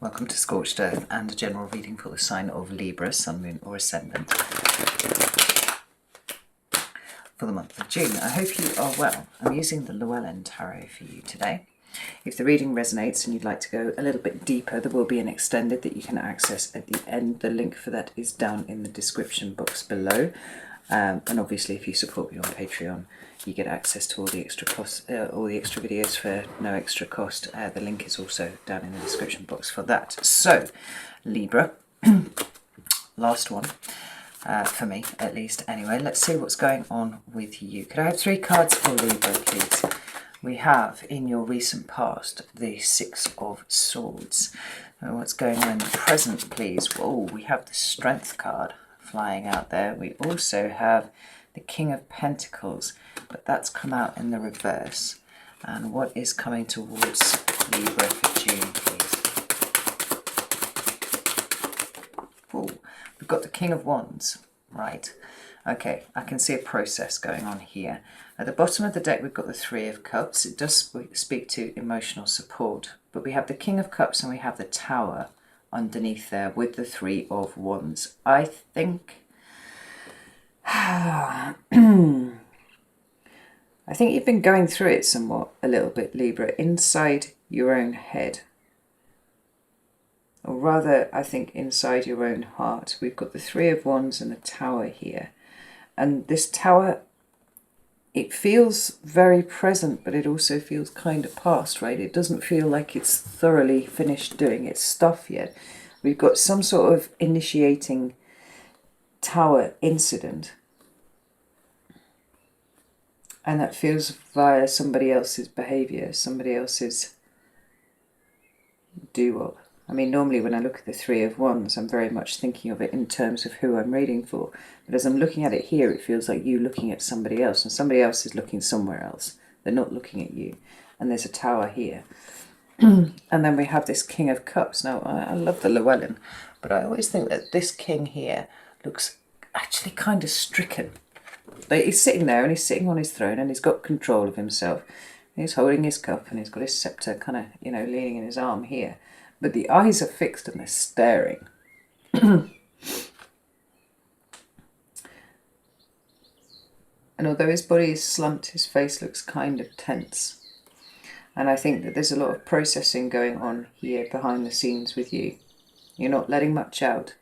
Welcome to Scorched Earth and a general reading for the sign of Libra, Sun, Moon or Ascendant for the month of June. I hope you are well. I'm using the Llewellyn Tarot for you today. If the reading resonates and you'd like to go a little bit deeper, there will be an extended that you can access at the end. The link for that is down in the description box below. And obviously if you support me on Patreon, you get access to all the extra videos for no extra cost. The link is also down in the description box for that. So, Libra, last one, for me at least anyway. Let's see what's going on with you. Could I have 3 cards for Libra, please? We have, in your recent past, the 6 of Swords. What's going on in the present, please? Oh, we have the Strength card flying out there. We also have the King of Pentacles, but that's come out in the reverse. And what is coming towards Libra for June, please? Oh, we've got the King of Wands, right? Okay, I can see a process going on here. At the bottom of the deck, we've got the 3 of Cups. It does speak to emotional support, but we have the King of Cups and we have the Tower underneath there with the 3 of Wands. I think I think you've been going through it somewhat a little bit, Libra, inside your own head. Or rather, I think inside your own heart. We've got the 3 of Wands and the Tower here. And this Tower, it feels very present, but it also feels kind of past, right? It doesn't feel like it's thoroughly finished doing its stuff yet. We've got some sort of initiating Tower incident. And that feels via somebody else's behaviour, somebody else's do-up. I mean, normally when I look at the 3 of Wands, I'm very much thinking of it in terms of who I'm reading for. But as I'm looking at it here, it feels like you looking at somebody else, and somebody else is looking somewhere else. They're not looking at you. And there's a Tower here. And then we have this King of Cups. Now, I love the Llewellyn, but I always think that this king here looks actually kind of stricken. Like he's sitting there and he's sitting on his throne and he's got control of himself. He's holding his cup and he's got his scepter kind of, leaning in his arm here. But the eyes are fixed and they're staring. And although his body is slumped, his face looks kind of tense. And I think that there's a lot of processing going on here behind the scenes with you. You're not letting much out,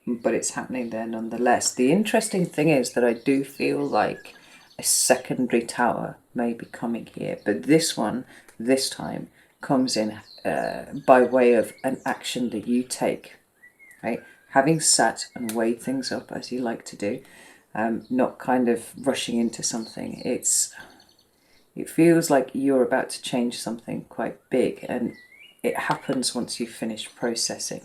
but it's happening there nonetheless. The interesting thing is that I do feel like a secondary Tower may be coming here, but this one, this time, comes in by way of an action that you take, right? Having sat and weighed things up as you like to do, not kind of rushing into something. It feels like you're about to change something quite big, and it happens once you've finished processing.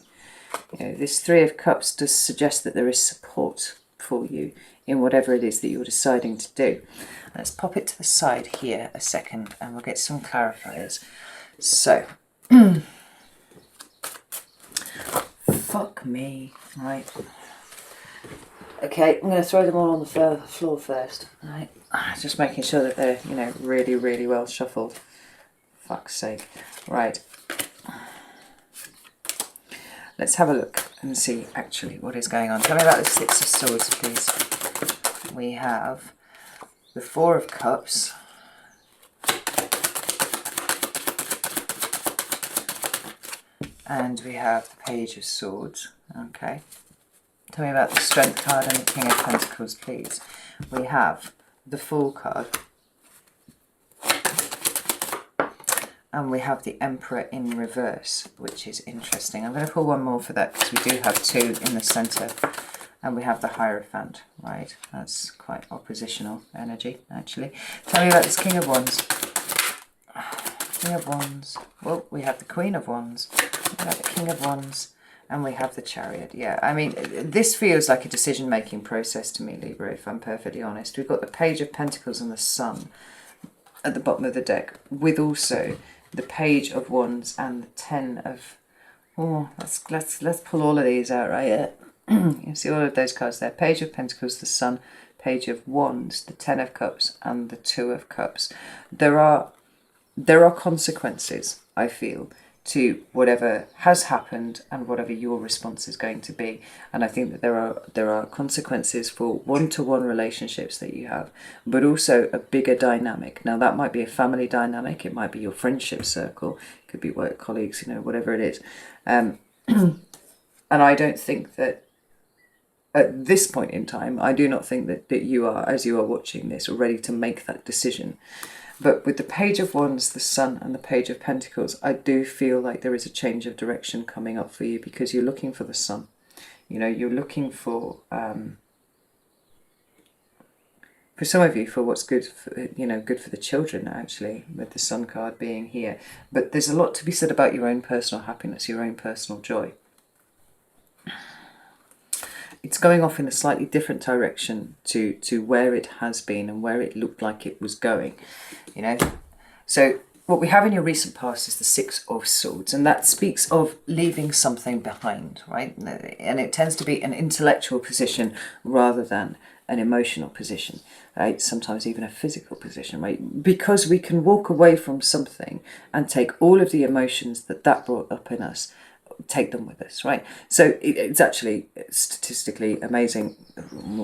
This 3 of Cups does suggest that there is support for you in whatever it is that you're deciding to do. Let's pop it to the side here a second and we'll get some clarifiers. So, fuck me, right? Okay, I'm going to throw them all on the floor first, right? Just making sure that they're, really, really well shuffled. Fuck's sake. Right. Let's have a look and see actually what is going on. Tell me about the 6 of Swords, please. We have the 4 of Cups. And we have the Page of Swords. Okay. Tell me about the Strength card and the King of Pentacles, please. We have the Fool card. And we have the Emperor in reverse, which is interesting. I'm going to pull one more for that because we do have 2 in the centre. And we have the Hierophant, right? That's quite oppositional energy, actually. Tell me about this King of Wands. King of Wands. Well, we have the Queen of Wands. We have the King of Wands. And we have the Chariot. Yeah, I mean, this feels like a decision-making process to me, Libra, if I'm perfectly honest. We've got the Page of Pentacles and the Sun at the bottom of the deck, with also the Page of Wands and the 10 of... Oh, let's pull all of these out right here. You see all of those cards there. Page of Pentacles, the Sun, Page of Wands, the 10 of Cups, and the 2 of Cups. There are consequences, I feel, to whatever has happened and whatever your response is going to be. And I think that there are consequences for one-to-one relationships that you have, but also a bigger dynamic. Now that might be a family dynamic, it might be your friendship circle, it could be work colleagues, whatever it is. And I don't think that at this point in time, I do not think that you are, as you are watching this, ready to make that decision. But with the Page of Wands, the Sun, and the Page of Pentacles, I do feel like there is a change of direction coming up for you, because you're looking for the Sun. You're looking for some of you, for what's good for, good for the children, actually, with the Sun card being here. But there's a lot to be said about your own personal happiness, your own personal joy. It's going off in a slightly different direction to where it has been and where it looked like it was going, So what we have in your recent past is the Six of Swords, and that speaks of leaving something behind, right? And it tends to be an intellectual position rather than an emotional position, right? Sometimes even a physical position, right? Because we can walk away from something and take all of the emotions that brought up in us, take them with us, right? So it's actually statistically amazing,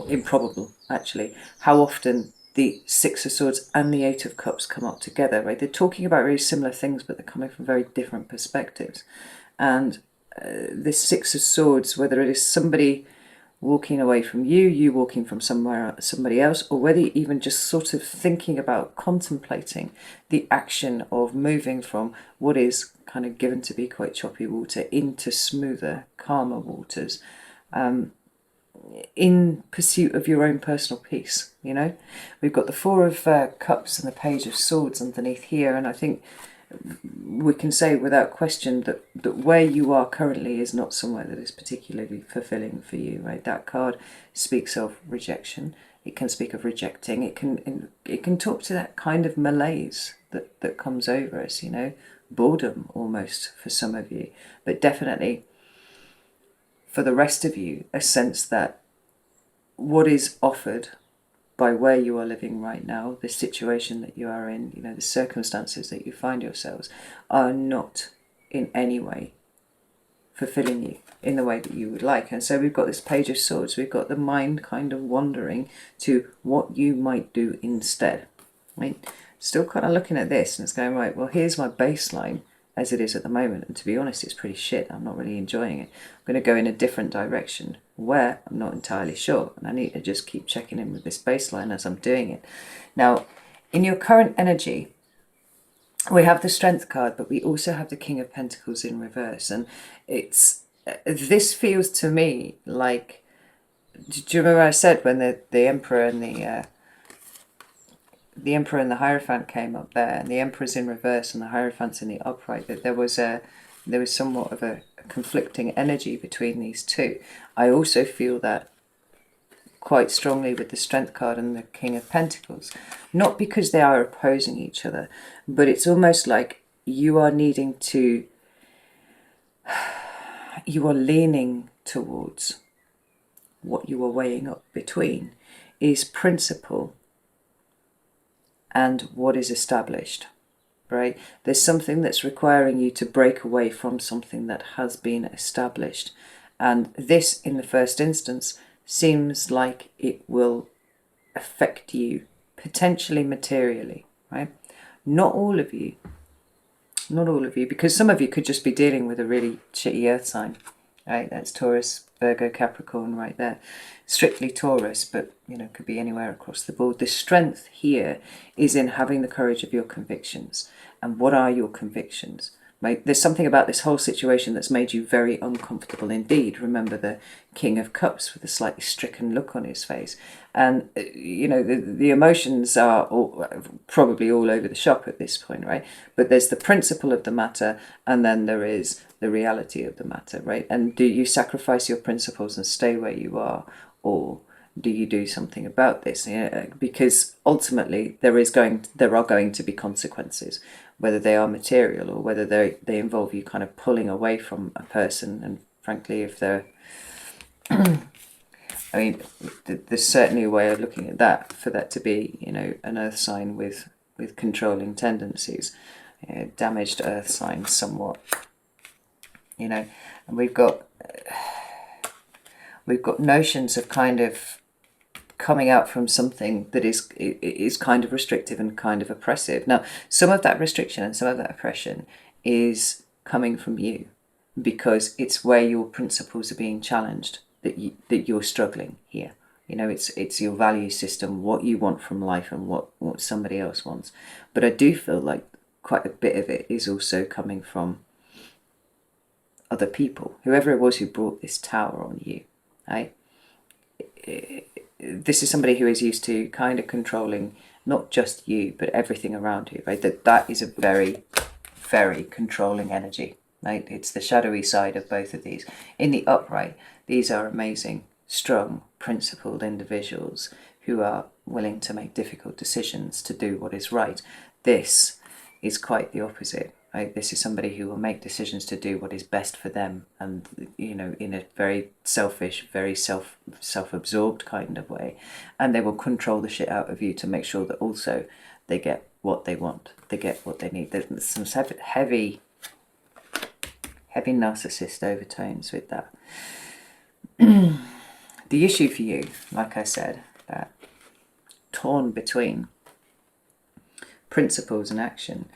improbable actually, how often the Six of Swords and the Eight of Cups come up together, right? They're talking about very similar things, but they're coming from very different perspectives. And this Six of Swords, whether it is somebody walking away from you walking from somebody else, or whether you're even just sort of thinking about contemplating the action of moving from what is kind of given to be quite choppy water into smoother, calmer waters, in pursuit of your own personal peace. We've got the Four of Cups and the Page of Swords underneath here, and I think we can say without question that where you are currently is not somewhere that is particularly fulfilling for you, right? That card speaks of rejection. It can speak of rejecting. It can talk to that kind of malaise that comes over us, boredom almost for some of you, but definitely for the rest of you, a sense that what is offered by where you are living right now, the situation that you are in, the circumstances that you find yourselves, are not in any way fulfilling you in the way that you would like. And so we've got this Page of Swords, we've got the mind kind of wandering to what you might do instead, right? Still kind of looking at this and it's going, right, well, here's my baseline as it is at the moment, and to be honest, it's pretty shit. I'm not really enjoying it. I'm going to go in a different direction where I'm not entirely sure, and I need to just keep checking in with this baseline as I'm doing it. Now, in your current energy, we have the Strength card, but we also have the King of Pentacles in reverse, and this feels to me like, do you remember I said when the Emperor and the Emperor and the Hierophant came up there, and the Emperor's in reverse and the Hierophant's in the upright, that there was somewhat of a conflicting energy between these two. I also feel that quite strongly with the Strength card and the King of Pentacles, not because they are opposing each other, but it's almost like you are leaning towards what you are weighing up between is principle and what is established, right? There's something that's requiring you to break away from something that has been established. And this, in the first instance, seems like it will affect you, potentially materially, right? Not all of you, because some of you could just be dealing with a really shitty earth sign, right? That's Taurus, Virgo, Capricorn right there. Strictly Taurus, but could be anywhere across the board. The strength here is in having the courage of your convictions. And what are your convictions? Right? There's something about this whole situation that's made you very uncomfortable indeed. Remember the King of Cups with a slightly stricken look on his face. And, the emotions are probably all over the shop at this point, right? But there's the principle of the matter, and then there is the reality of the matter, right? And do you sacrifice your principles and stay where you are, or do you do something about this? Because ultimately there are going to be consequences, whether they are material or whether they involve you kind of pulling away from a person. And frankly, if they're I mean, there's certainly a way of looking at that, for that to be, an earth sign with controlling tendencies, damaged earth sign somewhat, you know, and we've got notions of kind of coming out from something that is kind of restrictive and kind of oppressive. Now, some of that restriction and some of that oppression is coming from you, because it's where your principles are being challenged that you're struggling here. You know, it's your value system, what you want from life and what somebody else wants. But I do feel like quite a bit of it is also coming from other people, whoever it was who brought this tower on you, right? This is somebody who is used to kind of controlling not just you, but everything around you, right? That is a very, very controlling energy, right? It's the shadowy side of both of these. In the upright, these are amazing, strong, principled individuals who are willing to make difficult decisions to do what is right. This is quite the opposite. Right? This is somebody who will make decisions to do what is best for them, and you know, in a very selfish, very self-absorbed kind of way, and they will control the shit out of you to make sure that also they get what they want, they get what they need. There's some heavy narcissist overtones with that. The issue for you, like I said, that torn between principles and action,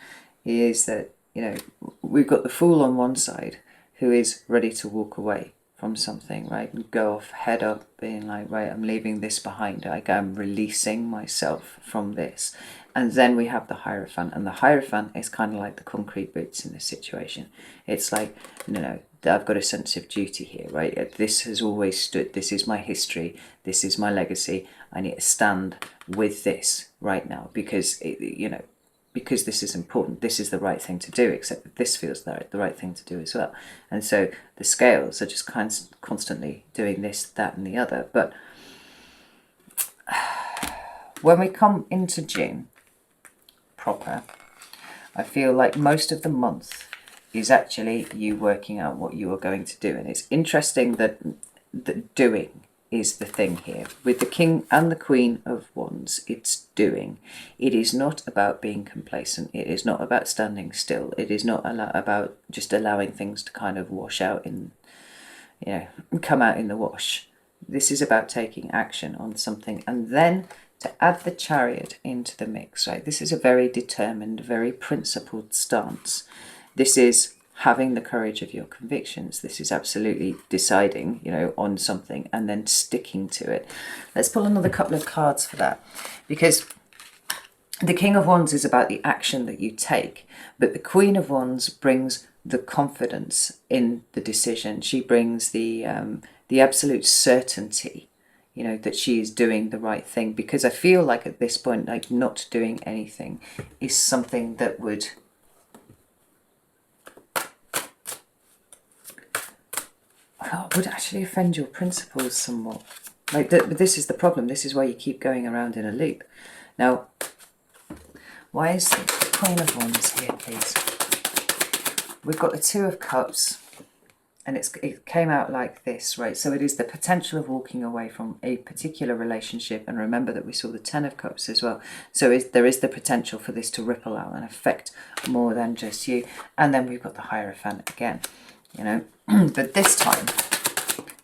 is that, you know, we've got the fool on one side who is ready to walk away from something, right, and go off head up, being like, right, I'm leaving this behind, I'm releasing myself from this. And then we have the Hierophant, and the Hierophant is kind of like the concrete boots in this situation. It's like, no, I've got a sense of duty here, right? This has always stood, this is my history, this is my legacy, I need to stand with this right now, because, because this is important, this is the right thing to do, except that this feels the right thing to do as well. And so the scales are just constantly doing this, that and the other. But when we come into June proper, I feel like most of the month is actually you working out what you are going to do. And it's interesting that doing is the thing here. With the King and the Queen of Wands, it's doing. It is not about being complacent. It is not about standing still. It is not about just allowing things to kind of wash out come out in the wash. This is about taking action on something, and then to add the Chariot into the mix, right? This is a very determined, very principled stance. This is having the courage of your convictions. This is absolutely deciding, on something and then sticking to it. Let's pull another couple of cards for that, because the King of Wands is about the action that you take, but the Queen of Wands brings the confidence in the decision. She brings the absolute certainty, that she is doing the right thing, because I feel like at this point, like, not doing anything is something that would actually offend your principles somewhat. But this is the problem. This is why you keep going around in a loop. Now, why is the Queen of Wands here, please? We've got the Two of Cups, and it came out like this, right? So it is the potential of walking away from a particular relationship. And remember that we saw the Ten of Cups as well. So there is the potential for this to ripple out and affect more than just you. And then we've got the Hierophant again, But this time,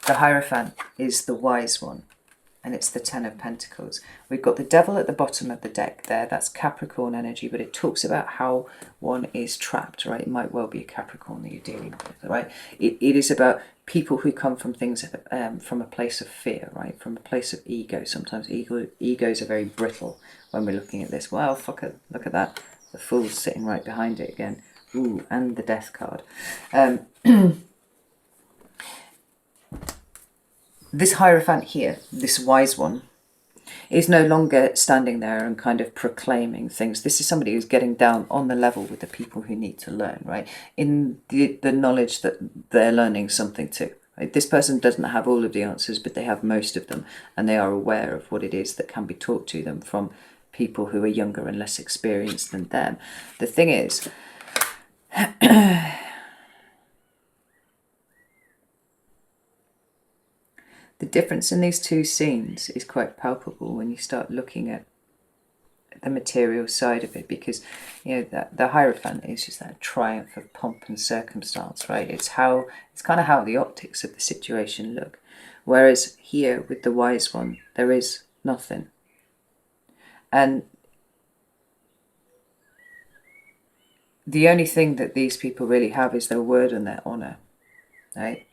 the Hierophant is the wise one, and it's the Ten of Pentacles. We've got the Devil at the bottom of the deck there. That's Capricorn energy, but it talks about how one is trapped, right? It might well be a Capricorn that you're dealing with, right? It is about people who come from things from a place of fear, right? From a place of ego. Sometimes egos are very brittle when we're looking at this. Well, look at that. The Fool's sitting right behind it again. Ooh, and the Death card. This Hierophant here, this wise one, is no longer standing there and kind of proclaiming things. This is somebody who's getting down on the level with the people who need to learn, right? In the knowledge that they're learning something too. Right? This person doesn't have all of the answers, but they have most of them, and they are aware of what it is that can be taught to them from people who are younger and less experienced than them. The thing is, the difference in these two scenes is quite palpable when you start looking at the material side of it, because the Hierophant is just that triumph of pomp and circumstance, right? It's kind of how the optics of the situation look, whereas here with the Wise One there is nothing. And the only thing that these people really have is their word and their honour, right?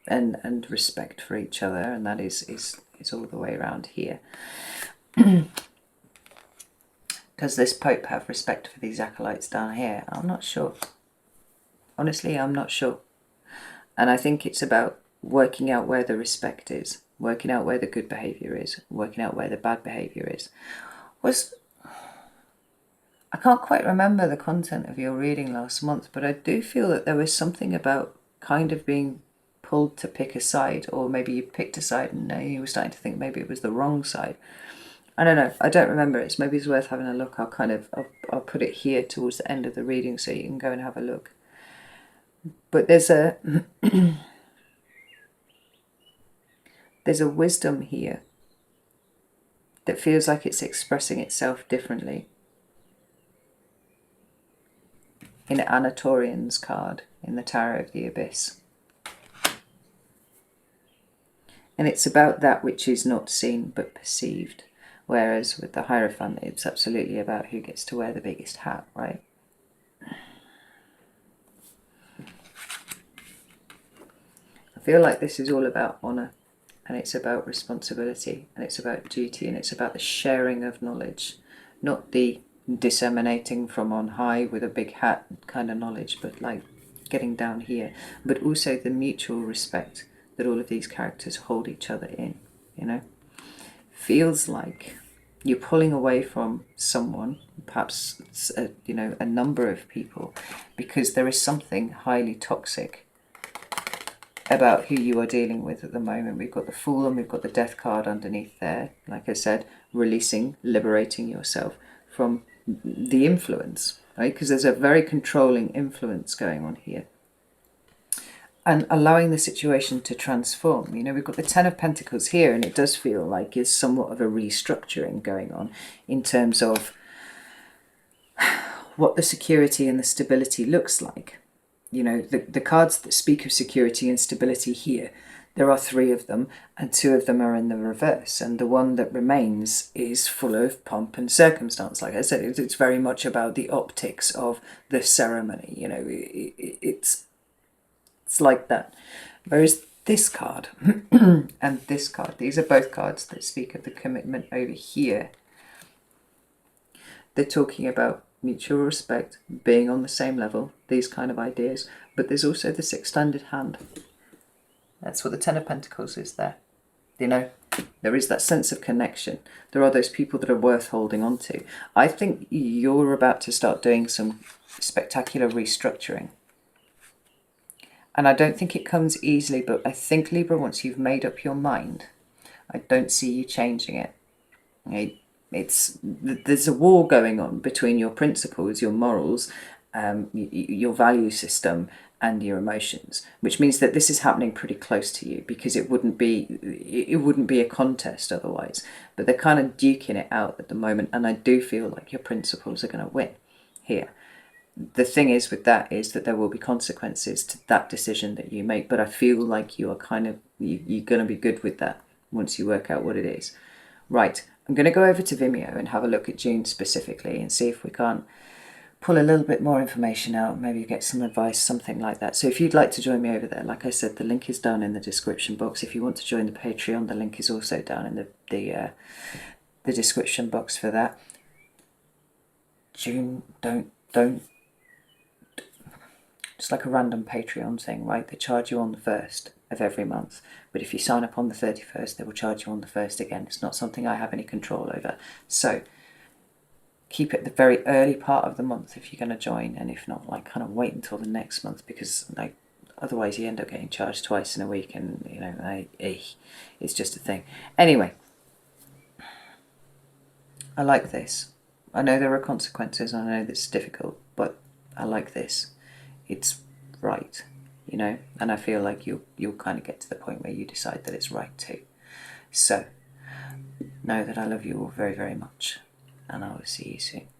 And respect for each other, and that is all the way around here. Does this Pope have respect for these acolytes down here? I'm not sure. Honestly, I'm not sure. And I think it's about working out where the respect is, working out where the good behaviour is, working out where the bad behaviour is. I can't quite remember the content of your reading last month, but I do feel that there was something about kind of being pulled to pick a side, or maybe you picked a side and now you were starting to think maybe it was the wrong side. I don't know. I don't remember. Maybe it's worth having a look. I'll put it here towards the end of the reading so you can go and have a look. But there's a there's a wisdom here that feels like it's expressing itself differently. In Anatorian's card in the Tower of the Abyss. And it's about that which is not seen but perceived. Whereas with the Hierophant, it's absolutely about who gets to wear the biggest hat, right? I feel like this is all about honour, and it's about responsibility, and it's about duty, and it's about the sharing of knowledge, not the disseminating from on high with a big hat kind of knowledge, but like getting down here, but also the mutual respect that all of these characters hold each other in, feels like you're pulling away from someone, perhaps a number of people, because there is something highly toxic about who you are dealing with at the moment. We've got the Fool and we've got the Death card underneath there. Like I said, releasing, liberating yourself from the influence, right? Because there's a very controlling influence going on here. And allowing the situation to transform. We've got the Ten of Pentacles here, and it does feel like there's somewhat of a restructuring going on in terms of what the security and the stability looks like. The cards that speak of security and stability here, there are 3 of them, and 2 of them are in the reverse. And the one that remains is full of pomp and circumstance. Like I said, it's very much about the optics of the ceremony. It's like that. Whereas this card and this card, these are both cards that speak of the commitment over here. They're talking about mutual respect, being on the same level, these kind of ideas. But there's also this extended hand. That's what the Ten of Pentacles is there. There is that sense of connection. There are those people that are worth holding on to. I think you're about to start doing some spectacular restructuring. And I don't think it comes easily, but I think, Libra, once you've made up your mind, I don't see you changing it. There's a war going on between your principles, your morals, your value system, and your emotions, which means that this is happening pretty close to you, because it wouldn't be a contest otherwise. But they're kind of duking it out at the moment, and I do feel like your principles are going to win here. The thing is with that is that there will be consequences to that decision that you make, but I feel like you are you're going to be good with that once you work out what it is. Right, I'm going to go over to Vimeo and have a look at June specifically and see if we can't pull a little bit more information out, maybe get some advice, something like that. So if you'd like to join me over there, like I said, the link is down in the description box. If you want to join the Patreon, the link is also down in the description box for that. June, don't. It's like a random Patreon thing, right? They charge you on the 1st of every month. But if you sign up on the 31st, they will charge you on the 1st again. It's not something I have any control over. So keep it the very early part of the month if you're going to join. And if not, kind of wait until the next month, because otherwise you end up getting charged twice in a week. And, it's just a thing. Anyway, I like this. I know there are consequences. I know it's difficult, but I like this. It's right, and I feel like you'll kind of get to the point where you decide that it's right too. So know that I love you all very, very much, and I will see you soon.